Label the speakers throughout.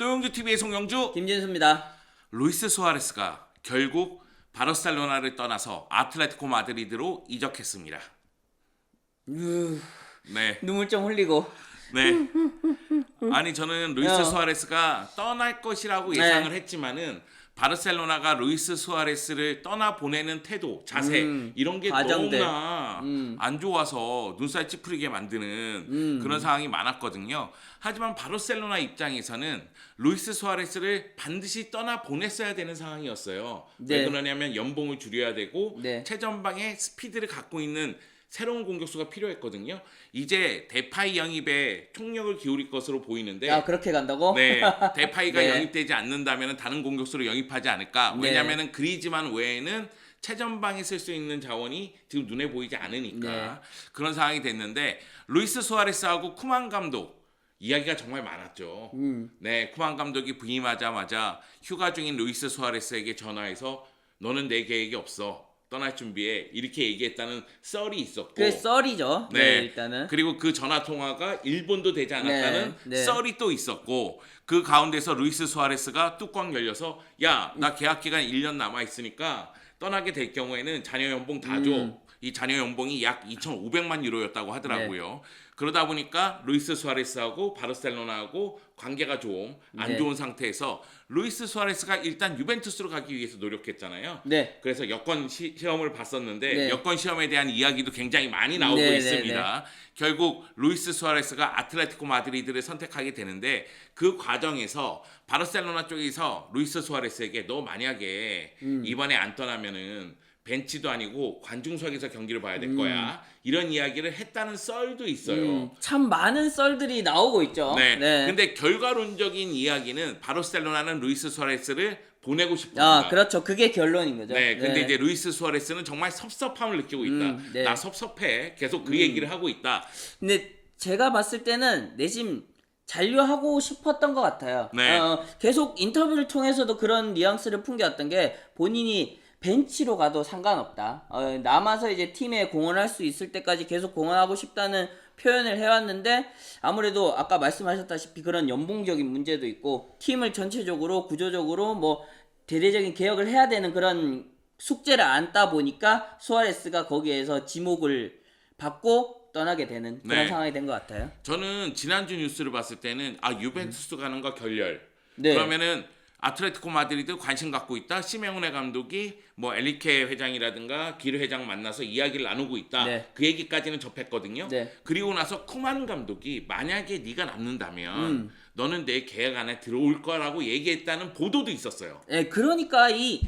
Speaker 1: 또영주TV의 송영주
Speaker 2: 김진수입니다.
Speaker 1: 루이스 수아레스가 결국 바르셀로나를 떠나서 아틀레티코 마드리드로 이적했습니다. 네.
Speaker 2: 눈물 좀 흘리고.
Speaker 1: 네. 아니 저는 루이스
Speaker 2: 어.
Speaker 1: 수아레스가 떠날 것이라고 예상을 했지만은 바르셀로나가 루이스 수아레스를 떠나 보내는 태도, 자세 이런 게
Speaker 2: 과정들.
Speaker 1: 너무나 안 좋아서 눈살 찌푸리게 만드는 그런 상황이 많았거든요. 하지만 바르셀로나 입장에서는 루이스 수아레스를 반드시 떠나 보냈어야 되는 상황이었어요.
Speaker 2: 네.
Speaker 1: 왜 그러냐면 연봉을 줄여야 되고
Speaker 2: 네.
Speaker 1: 최전방에 스피드를 갖고 있는 새로운 공격수가 필요했거든요. 이제 데파이 영입에 총력을 기울일 것으로 보이는데
Speaker 2: 아, 그렇게 간다고?
Speaker 1: 네, 데파이가
Speaker 2: 네.
Speaker 1: 영입되지 않는다면 다른 공격수를 영입하지 않을까.
Speaker 2: 네.
Speaker 1: 왜냐하면 그리즈만 외에는 최전방에 쓸 수 있는 자원이 지금 눈에 보이지 않으니까
Speaker 2: 네.
Speaker 1: 그런 상황이 됐는데 루이스 수아레스하고 쿠만 감독 이야기가 정말 많았죠. 네, 쿠만 감독이 부임하자마자 휴가 중인 루이스 수아레스에게 전화해서 너는 내 계획이 없어. 떠날 준비해 이렇게 얘기했다는 썰이 있었고
Speaker 2: 그 썰이죠.
Speaker 1: 네,
Speaker 2: 일단은.
Speaker 1: 그리고 그 전화 통화가 1분도 되지 않았다는
Speaker 2: 네, 네.
Speaker 1: 썰이 또 있었고 그 가운데서 루이스 수아레스가 뚜껑 열려서 야, 나 계약 기간 1년 남아 있으니까 떠나게 될 경우에는 자녀 연봉 다 줘. 이 자녀 연봉이 약 2,500만 유로였다고 하더라고요. 그러다 보니까 루이스 수아레스하고 바르셀로나하고 관계가 좀 안
Speaker 2: 네.
Speaker 1: 좋은 상태에서 루이스 수아레스가 일단 유벤투스로 가기 위해서 노력했잖아요.
Speaker 2: 네.
Speaker 1: 그래서 여권 시험을 봤었는데
Speaker 2: 네.
Speaker 1: 여권 시험에 대한 이야기도 굉장히 많이 나오고
Speaker 2: 네,
Speaker 1: 있습니다. 결국 루이스 수아레스가 아틀레티코 마드리드를 선택하게 되는데 그 과정에서 바르셀로나 쪽에서 루이스 수아레스에게 너 만약에 이번에 안 떠나면은 벤치도 아니고 관중석에서 경기를 봐야 될 거야. 이런 이야기를 했다는 썰도 있어요.
Speaker 2: 참 많은 썰들이 나오고 있죠.
Speaker 1: 네. 근데 결과론적인 이야기는 바르셀로나는 루이스 수아레스를 보내고 싶습니다.
Speaker 2: 아, 그렇죠. 그게 결론인 거죠.
Speaker 1: 네, 근데 이제 루이스 수아레스는 정말 섭섭함을 느끼고 있다.
Speaker 2: 네.
Speaker 1: 나 섭섭해. 계속 그 얘기를 하고 있다.
Speaker 2: 근데 제가 봤을 때는 내심 잔류하고 싶었던 것 같아요.
Speaker 1: 네.
Speaker 2: 계속 인터뷰를 통해서도 그런 뉘앙스를 풍겨왔던 게 본인이 벤치로 가도 상관없다. 남아서 이제 팀에 공헌할 수 있을 때까지 계속 공헌하고 싶다는 표현을 해왔는데 아무래도 아까 말씀하셨다시피 그런 연봉적인 문제도 있고 팀을 전체적으로 구조적으로 뭐 대대적인 개혁을 해야 되는 그런 숙제를 안다 보니까 수아레스가 거기에서 지목을 받고 떠나게 되는 그런
Speaker 1: 네.
Speaker 2: 상황이 된 것 같아요.
Speaker 1: 저는 지난주 뉴스를 봤을 때는 유벤투스 가는 거 결렬.
Speaker 2: 네.
Speaker 1: 그러면은 아틀레티코 마드리드 관심 갖고 있다. 시메오네 감독이 뭐 엘리케 회장이라든가 기르 회장 만나서 이야기를 나누고 있다.
Speaker 2: 네.
Speaker 1: 그 얘기까지는 접했거든요.
Speaker 2: 네.
Speaker 1: 그리고 나서 쿠만 감독이 만약에 네가 남는다면 너는 내 계약 안에 들어올 거라고 얘기했다는 보도도 있었어요.
Speaker 2: 네, 그러니까 이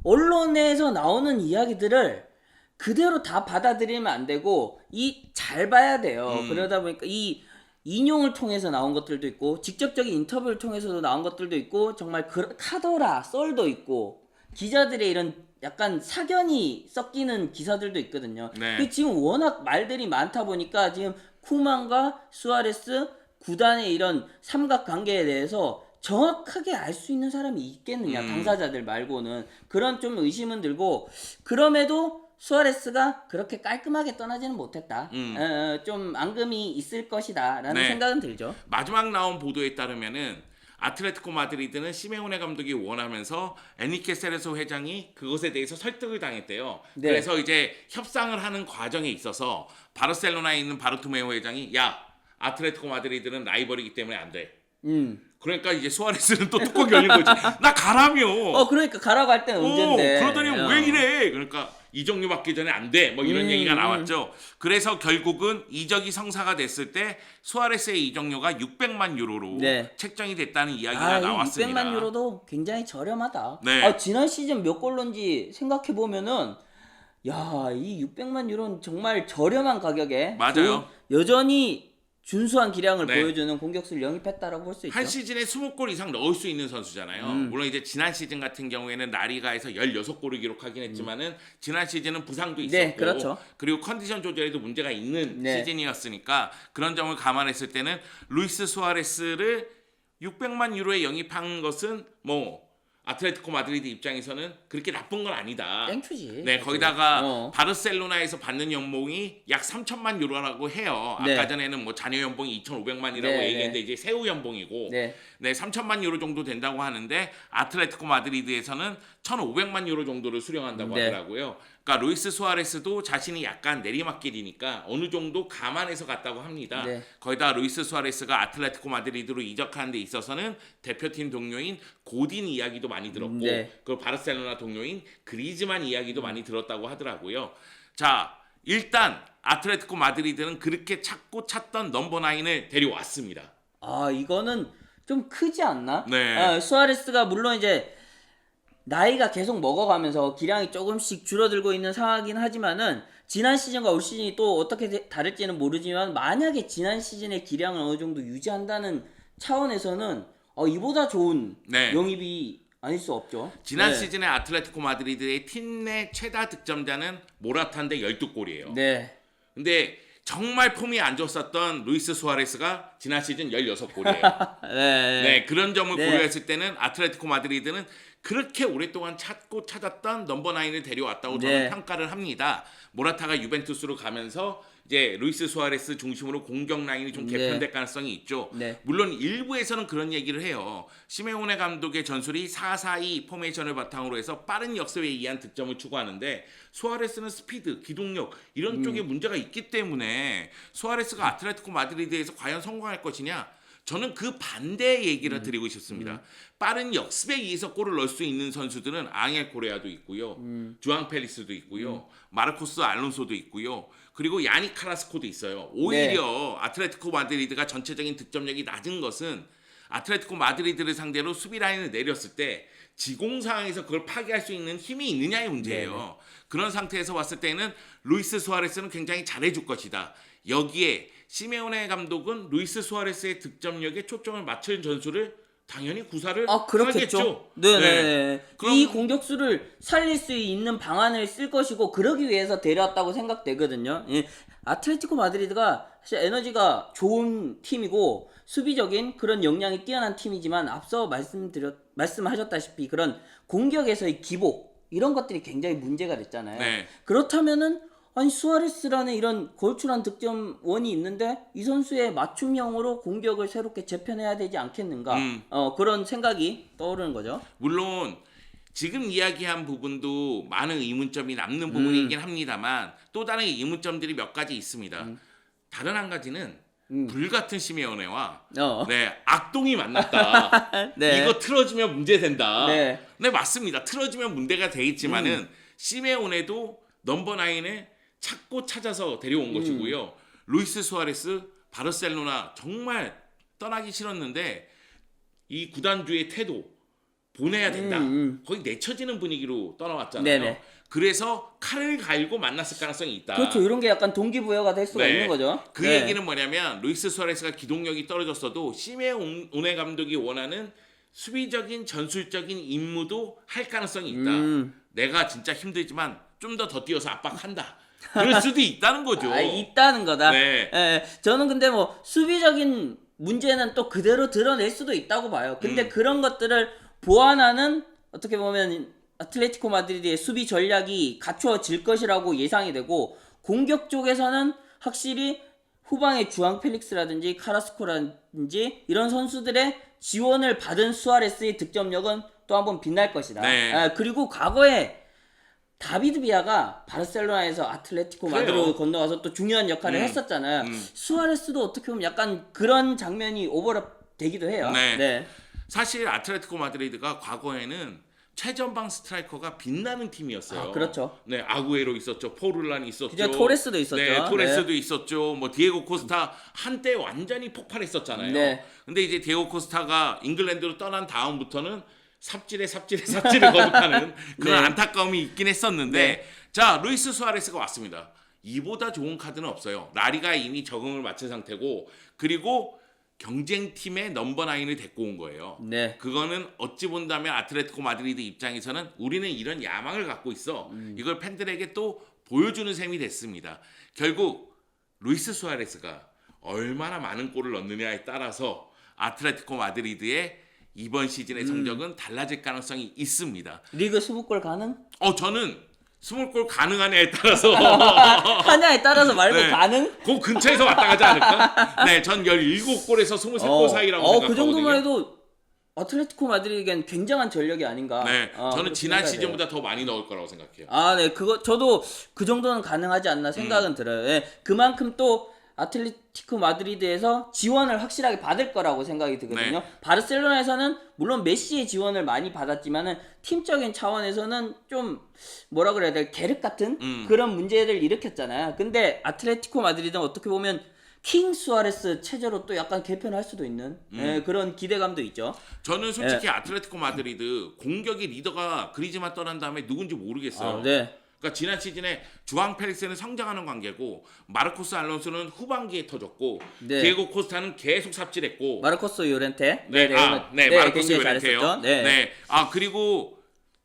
Speaker 2: 언론에서 나오는 이야기들을 그대로 다 받아들이면 안 되고 이 잘 봐야 돼요. 그러다 보니까 이 인용을 통해서 나온 것들도 있고 직접적인 인터뷰를 통해서도 나온 것들도 있고 정말 그렇다더라 썰도 있고 기자들의 이런 약간 사견이 섞이는 기사들도 있거든요.
Speaker 1: 네.
Speaker 2: 근데 지금 워낙 말들이 많다 보니까 지금 쿠만과 수아레스 구단의 이런 삼각관계에 대해서 정확하게 알 수 있는 사람이 있겠느냐 당사자들 말고는 그런 좀 의심은 들고 그럼에도 수아레스가 그렇게 깔끔하게 떠나지는 못했다. 좀 앙금이 있을 것이다 라는
Speaker 1: 네.
Speaker 2: 생각은 들죠.
Speaker 1: 마지막 나온 보도에 따르면은 아틀레티코 마드리드는 시메오네 감독이 원하면서 에니케 세레소 회장이 그것에 대해서 설득을 당했대요.
Speaker 2: 네.
Speaker 1: 그래서 이제 협상을 하는 과정에 있어서 바르셀로나에 있는 바르토메오 회장이 야, 아틀레티코 마드리드는 라이벌이기 때문에 안 돼. 그러니까 이제 수아레스는 또 뚜껑 열린 거지. 나 가라며.
Speaker 2: 그러니까 가라고 할 때는 언젠데.
Speaker 1: 그러더니 왜 이래? 그러니까 이적료 받기 전에 안 돼. 뭐 이런 얘기가 나왔죠. 그래서 결국은 이적이 성사가 됐을 때 수아레스의 이적료가 600만 유로로
Speaker 2: 네.
Speaker 1: 책정이 됐다는 이야기가 나왔습니다.
Speaker 2: 600만 유로도 굉장히 저렴하다.
Speaker 1: 네.
Speaker 2: 지난 시즌 몇 골로인지 생각해 보면은 야, 이 600만 유로는 정말 저렴한 가격에
Speaker 1: 맞아요.
Speaker 2: 여전히 준수한 기량을
Speaker 1: 네.
Speaker 2: 보여주는 공격수를 영입했다라고 볼 수 있죠.
Speaker 1: 한 시즌에 20골 이상 넣을 수 있는 선수잖아요. 물론 이제 지난 시즌 같은 경우에는 라리가에서 16골을 기록하긴 했지만은 지난 시즌은 부상도 있었고
Speaker 2: 네, 그렇죠.
Speaker 1: 그리고 컨디션 조절에도 문제가 있는
Speaker 2: 네.
Speaker 1: 시즌이었으니까 그런 점을 감안했을 때는 루이스 수아레스를 600만 유로에 영입한 것은 뭐 아틀레티코 마드리드 입장에서는 그렇게 나쁜 건 아니다.
Speaker 2: 땡큐지.
Speaker 1: 네, 거기다가
Speaker 2: 어.
Speaker 1: 바르셀로나에서 받는 연봉이 약 3천만 유로라고 해요.
Speaker 2: 네.
Speaker 1: 아까 전에는 뭐 자녀 연봉이 2,500만이라고
Speaker 2: 네,
Speaker 1: 얘기했는데
Speaker 2: 네.
Speaker 1: 이제 세후 연봉이고
Speaker 2: 네.
Speaker 1: 네, 3천만 유로 정도 된다고 하는데 아틀레티코 마드리드에서는 1,500만 유로 정도를 수령한다고
Speaker 2: 네.
Speaker 1: 하더라고요. 그러니까 루이스 수아레스도 자신이 약간 내리막길이니까 어느 정도 감안해서 갔다고 합니다.
Speaker 2: 네.
Speaker 1: 거기다 루이스 수아레스가 아틀레티코 마드리드로 이적하는 데 있어서는 대표팀 동료인 고딘 이야기도 많이 들었고
Speaker 2: 네.
Speaker 1: 그리고 바르셀로나 동료인 그리즈만 이야기도 많이 들었다고 하더라고요. 자, 일단 아틀레티코 마드리드는 그렇게 찾고 찾던 넘버 9을 데려왔습니다.
Speaker 2: 아, 이거는 좀 크지 않나?
Speaker 1: 네.
Speaker 2: 아, 수아레스가 물론 이제 나이가 계속 먹어가면서 기량이 조금씩 줄어들고 있는 상황이긴 하지만은 지난 시즌과 올 시즌이 또 어떻게 다를지는 모르지만 만약에 지난 시즌의 기량을 어느 정도 유지한다는 차원에서는 이보다 좋은
Speaker 1: 네.
Speaker 2: 영입이 아닐 수 없죠.
Speaker 1: 지난
Speaker 2: 네.
Speaker 1: 시즌에 아틀레티코 마드리드의 팀 내 최다 득점자는 모라타인데 12골이에요.
Speaker 2: 네.
Speaker 1: 근데 정말 폼이 안 좋았었던 루이스 수아레스가 지난 시즌 16골이에요.
Speaker 2: 네.
Speaker 1: 네, 그런 점을
Speaker 2: 네.
Speaker 1: 고려했을 때는 아틀레티코 마드리드는 그렇게 오랫동안 찾고 찾았던 넘버 9을 데려왔다고 저는
Speaker 2: 네.
Speaker 1: 평가를 합니다. 모라타가 유벤투스로 가면서 이제 루이스 수아레스 중심으로 공격 라인이 좀
Speaker 2: 네.
Speaker 1: 개편될 가능성이 있죠.
Speaker 2: 네.
Speaker 1: 물론 일부에서는 그런 얘기를 해요. 시메오네 감독의 전술이 4-4-2 포메이션을 바탕으로 해서 빠른 역습에 의한 득점을 추구하는데 수아레스는 스피드, 기동력 이런 쪽에 문제가 있기 때문에 수아레스가 아틀레티코 마드리드에서 과연 성공할 것이냐? 저는 그 반대의 얘기를 드리고 싶습니다. 빠른 역습에 의해서 골을 넣을 수 있는 선수들은 앙헬 코레아도 있고요. 주앙 펠리스도 있고요. 마르코스 알론소도 있고요. 그리고 야니 카라스코도 있어요. 오히려 아틀레티코 마드리드가 전체적인 득점력이 낮은 것은 아틀레티코 마드리드를 상대로 수비 라인을 내렸을 때 지공 상황에서 그걸 파괴할 수 있는 힘이 있느냐의 문제예요.
Speaker 2: 네네.
Speaker 1: 그런 상태에서 봤을 때는 루이스 수아레스는 굉장히 잘해줄 것이다. 여기에 시메오네 감독은 루이스 수아레스의 득점력에 초점을 맞춘 전술을 당연히 구사를
Speaker 2: 그렇겠죠.
Speaker 1: 하겠죠.
Speaker 2: 네네.
Speaker 1: 그럼-
Speaker 2: 이 공격수를 살릴 수 있는 방안을 쓸 것이고 그러기 위해서 데려왔다고 생각되거든요. 예. 아틀레티코 마드리드가 사실 에너지가 좋은 팀이고 수비적인 그런 역량이 뛰어난 팀이지만 앞서 말씀하셨다시피 그런 공격에서의 기복 이런 것들이 굉장히 문제가 됐잖아요.
Speaker 1: 네.
Speaker 2: 그렇다면은 아니 수아레스라는 이런 걸출한 득점원이 있는데 이 선수의 맞춤형으로 공격을 새롭게 재편해야 되지 않겠는가? 그런 생각이 떠오르는 거죠.
Speaker 1: 물론 지금 이야기한 부분도 많은 의문점이 남는 부분이긴 합니다만 또 다른 의문점들이 몇 가지 있습니다. 다른 한 가지는 불같은 시메오네와
Speaker 2: 어.
Speaker 1: 네, 악동이 만났다.
Speaker 2: 네.
Speaker 1: 이거 틀어지면 문제 된다.
Speaker 2: 네.
Speaker 1: 네, 맞습니다. 틀어지면 문제가 되겠지만은 시메오네도 넘버 9에 찾고 찾아서 데려온 것이고요. 루이스 수아레스 바르셀로나 정말 떠나기 싫었는데 이 구단주의 태도 보내야 된다. 거의 내쳐지는 분위기로 떠나왔잖아요.
Speaker 2: 네네.
Speaker 1: 그래서 칼을 갈고 만났을 가능성이 있다.
Speaker 2: 그렇죠. 이런 게 약간 동기부여가 될 수가
Speaker 1: 네.
Speaker 2: 있는 거죠.
Speaker 1: 그
Speaker 2: 네.
Speaker 1: 얘기는 뭐냐면 루이스 수아레스가 기동력이 떨어졌어도 시메오네 감독이 원하는 수비적인 전술적인 임무도 할 가능성이 있다. 내가 진짜 힘들지만 좀 더 뛰어서 압박한다. 그럴 수도 있다는 거죠.
Speaker 2: 있다는 거다.
Speaker 1: 네.
Speaker 2: 예, 저는 근데 뭐 수비적인 문제는 또 그대로 드러낼 수도 있다고 봐요. 근데 그런 것들을 보완하는 어떻게 보면 아틀레티코 마드리드의 수비 전략이 갖추어질 것이라고 예상이 되고 공격 쪽에서는 확실히 후방의 주앙 펠릭스라든지 카라스코라든지 이런 선수들의 지원을 받은 수아레스의 득점력은 또 한번 빛날 것이다.
Speaker 1: 네.
Speaker 2: 그리고 과거에 다비드 비아가 바르셀로나에서 아틀레티코
Speaker 1: 그래요.
Speaker 2: 마드리드로 건너가서 또 중요한 역할을 했었잖아요. 수아레스도 어떻게 보면 약간 그런 장면이 오버랩 되기도 해요.
Speaker 1: 네. 사실 아틀레티코 마드리드가 과거에는 최전방 스트라이커가 빛나는 팀이었어요.
Speaker 2: 그렇죠.
Speaker 1: 네, 아구에로 있었죠. 포르란이 있었죠.
Speaker 2: 그죠, 토레스도 있었죠.
Speaker 1: 네, 토레스도 있었죠. 뭐 디에고 코스타 한때 완전히 폭발했었잖아요.
Speaker 2: 네.
Speaker 1: 근데 이제 디에고 코스타가 잉글랜드로 떠난 다음부터는 삽질에 거듭하는 그런
Speaker 2: 네.
Speaker 1: 안타까움이 있긴 했었는데 자, 루이스 수아레스가 왔습니다. 이보다 좋은 카드는 없어요. 라리가 이미 적응을 마친 상태고 그리고 경쟁팀의 넘버 9을 데리고 온 거예요.
Speaker 2: 네.
Speaker 1: 그거는 어찌 본다면 아틀레티코 마드리드 입장에서는 우리는 이런 야망을 갖고 있어. 이걸 팬들에게 또 보여주는 셈이 됐습니다. 결국 루이스 수아레스가 얼마나 많은 골을 넣느냐에 따라서 아틀레티코 마드리드의 이번 시즌의 성적은 달라질 가능성이 있습니다.
Speaker 2: 리그 20골 가능?
Speaker 1: 저는 20골 가능하냐에 따라서
Speaker 2: 하냐에 따라서 말고
Speaker 1: 네.
Speaker 2: 가능?
Speaker 1: 그 근처에서 왔다 가지 않을까? 네, 전 17골에서 23골 사이라고 생각하거든요.
Speaker 2: 그 정도만 해도 아틀레티코 마드리드에겐 굉장한 전력이 아닌가.
Speaker 1: 네, 저는
Speaker 2: 그렇게
Speaker 1: 지난
Speaker 2: 생각해요.
Speaker 1: 시즌보다 더 많이 넣을 거라고 생각해요.
Speaker 2: 네, 그거 저도 그 정도는 가능하지 않나 생각은 들어요. 예, 그만큼 또 아틀레티코 마드리드에서 지원을 확실하게 받을 거라고 생각이 들거든요.
Speaker 1: 네.
Speaker 2: 바르셀로나에서는 물론 메시의 지원을 많이 받았지만은 팀적인 차원에서는 좀 뭐라 그래야 될 계륵 같은 그런 문제를 일으켰잖아요. 근데 아틀레티코 마드리드는 어떻게 보면 킹 수아레스 체제로 또 약간 개편할 수도 있는 그런 기대감도 있죠.
Speaker 1: 저는 솔직히 아틀레티코 마드리드 공격의 리더가 그리즈만 떠난 다음에 누군지 모르겠어요.
Speaker 2: 네.
Speaker 1: 그러니까 지난 시즌에 주앙 페리스는 성장하는 관계고 마르코스 알론소는 후반기에 터졌고
Speaker 2: 네.
Speaker 1: 디에고 코스타는 계속 삽질했고
Speaker 2: 마르코스 요렌테
Speaker 1: 마르코스
Speaker 2: 굉장히
Speaker 1: 요렌테요.
Speaker 2: 잘했었죠. 네.
Speaker 1: 그리고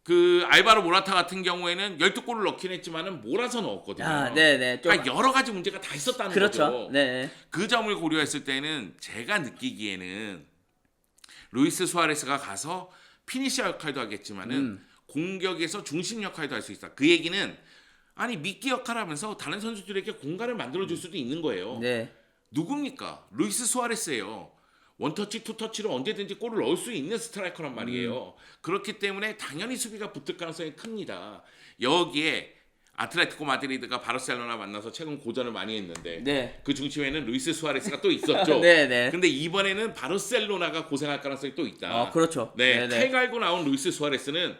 Speaker 1: 그 알바로 모라타 같은 경우에는 12골을 넣긴 했지만은 몰아서 넣었거든요.
Speaker 2: 네네. 좀
Speaker 1: 그러니까 여러 가지 문제가 다 있었다는
Speaker 2: 그렇죠.
Speaker 1: 거죠.
Speaker 2: 네.
Speaker 1: 그 점을 고려했을 때는 제가 느끼기에는 루이스 수아레스가 가서 피니셔 역할도 하겠지만은 공격에서 중심 역할도 할 수 있다. 그 얘기는 아니 미끼 역할을 하면서 다른 선수들에게 공간을 만들어줄 수도 있는 거예요.
Speaker 2: 네.
Speaker 1: 누굽니까? 루이스 수아레스예요. 원터치, 투터치로 언제든지 골을 넣을 수 있는 스트라이커란 말이에요. 그렇기 때문에 당연히 수비가 붙을 가능성이 큽니다. 여기에 아틀레티코 마드리드가 바르셀로나 만나서 최근 고전을 많이 했는데
Speaker 2: 네.
Speaker 1: 그 중심에는 루이스 수아레스가 또 있었죠.
Speaker 2: 네네.
Speaker 1: 근데 이번에는 바르셀로나가 고생할 가능성이 또 있다.
Speaker 2: 그렇죠.
Speaker 1: 네,
Speaker 2: 네네.
Speaker 1: 칼 갈고 나온 루이스 수아레스는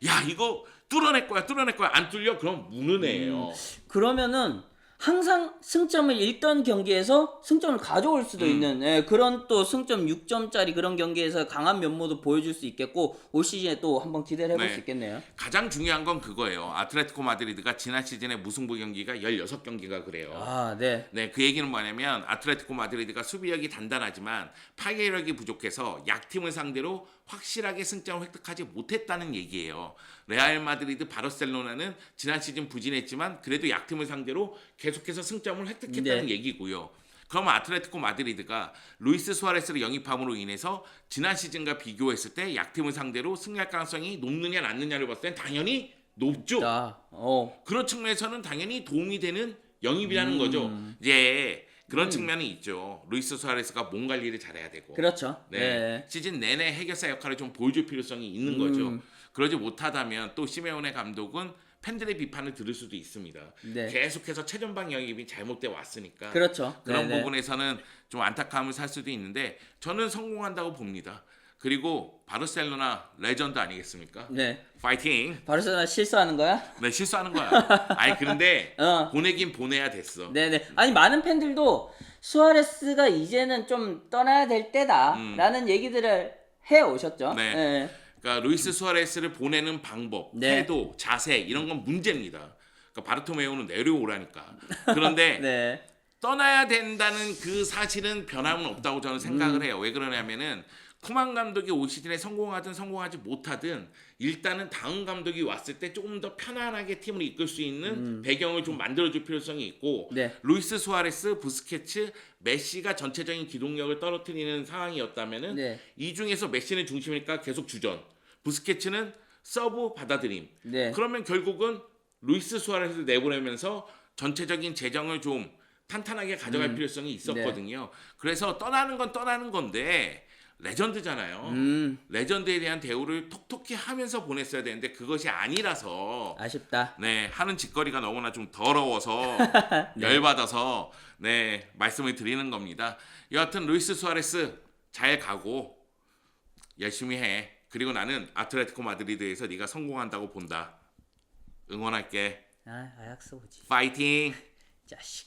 Speaker 1: 야 이거 뚫어낼 거야 안 뚫려 그럼 무는 애예요.
Speaker 2: 그러면은 항상 승점을 읽던 경기에서 승점을 가져올 수도 있는 그런 또 승점 6점짜리 그런 경기에서 강한 면모도 보여줄 수 있겠고 올 시즌에 또 한번 기대를 해볼
Speaker 1: 네.
Speaker 2: 수 있겠네요.
Speaker 1: 가장 중요한 건 그거예요. 아틀레티코 마드리드가 지난 시즌에 무승부 경기가 16경기가 그래요.
Speaker 2: 네.
Speaker 1: 네, 그 얘기는 뭐냐면 아틀레티코 마드리드가 수비력이 단단하지만 파괴력이 부족해서 약팀을 상대로 확실하게 승점을 획득하지 못했다는 얘기예요. 레알 마드리드, 바르셀로나는 지난 시즌 부진했지만 그래도 약팀을 상대로 계속해서 승점을 획득했다는
Speaker 2: 네.
Speaker 1: 얘기고요. 그러면 아틀레티코 마드리드가 루이스 수아레스를 영입함으로 인해서 지난 시즌과 비교했을 때 약팀을 상대로 승리할 가능성이 높느냐 낮느냐를 봤을 땐 당연히 높죠. 그런 측면에서는 당연히 도움이 되는 영입이라는 거죠. 이제 그런 측면이 있죠. 루이스 수아레스가 몸 관리를 잘해야 되고.
Speaker 2: 그렇죠.
Speaker 1: 네. 시즌 내내 해결사 역할을 좀 보여줄 필요성이 있는 거죠. 그러지 못하다면 또 시메오네 감독은 팬들의 비판을 들을 수도 있습니다.
Speaker 2: 네.
Speaker 1: 계속해서 최전방 영입이 잘못돼 왔으니까.
Speaker 2: 그렇죠.
Speaker 1: 그런
Speaker 2: 네네.
Speaker 1: 부분에서는 좀 안타까움을 살 수도 있는데 저는 성공한다고 봅니다. 그리고 바르셀로나 레전드 아니겠습니까?
Speaker 2: 네.
Speaker 1: 파이팅.
Speaker 2: 바르셀로나 실수하는 거야?
Speaker 1: 네, 실수하는 거야. 아니 그런데 보내긴 보내야 됐어.
Speaker 2: 네네. 아니 많은 팬들도 수아레스가 이제는 좀 떠나야 될 때다라는 얘기들을 해 오셨죠.
Speaker 1: 네. 그러니까 루이스 수아레스를 보내는 방법,
Speaker 2: 네.
Speaker 1: 태도, 자세 이런 건 문제입니다. 그러니까 바르토메오는 내려오라니까. 그런데
Speaker 2: 네.
Speaker 1: 떠나야 된다는 그 사실은 변함은 없다고 저는 생각을 해요. 왜 그러냐면은 쿠만 감독이 올 시즌에 성공하든 성공하지 못하든 일단은 다음 감독이 왔을 때 조금 더 편안하게 팀을 이끌 수 있는 배경을 좀 만들어줄 필요성이 있고
Speaker 2: 네.
Speaker 1: 루이스 수아레스, 부스케츠, 메시가 전체적인 기동력을 떨어뜨리는 상황이었다면은
Speaker 2: 네.
Speaker 1: 이 중에서 메시는 중심이니까 계속 주전, 부스케츠는 서브 받아들임.
Speaker 2: 네.
Speaker 1: 그러면 결국은 루이스 수아레스를 내보내면서 전체적인 재정을 좀 탄탄하게 가져갈 필요성이 있었거든요. 그래서 떠나는 건 떠나는 건데 레전드잖아요. 레전드에 대한 대우를 톡톡히 하면서 보냈어야 되는데 그것이 아니라서
Speaker 2: 아쉽다.
Speaker 1: 네, 하는 짓거리가 너무나 좀 더러워서 열받아서 네, 말씀을 드리는 겁니다. 여하튼 루이스 수아레스 잘 가고 열심히 해. 그리고 나는 아틀레티코 마드리드에서 네가 성공한다고 본다. 응원할게.
Speaker 2: 아약스 오지.
Speaker 1: 파이팅.
Speaker 2: 자식.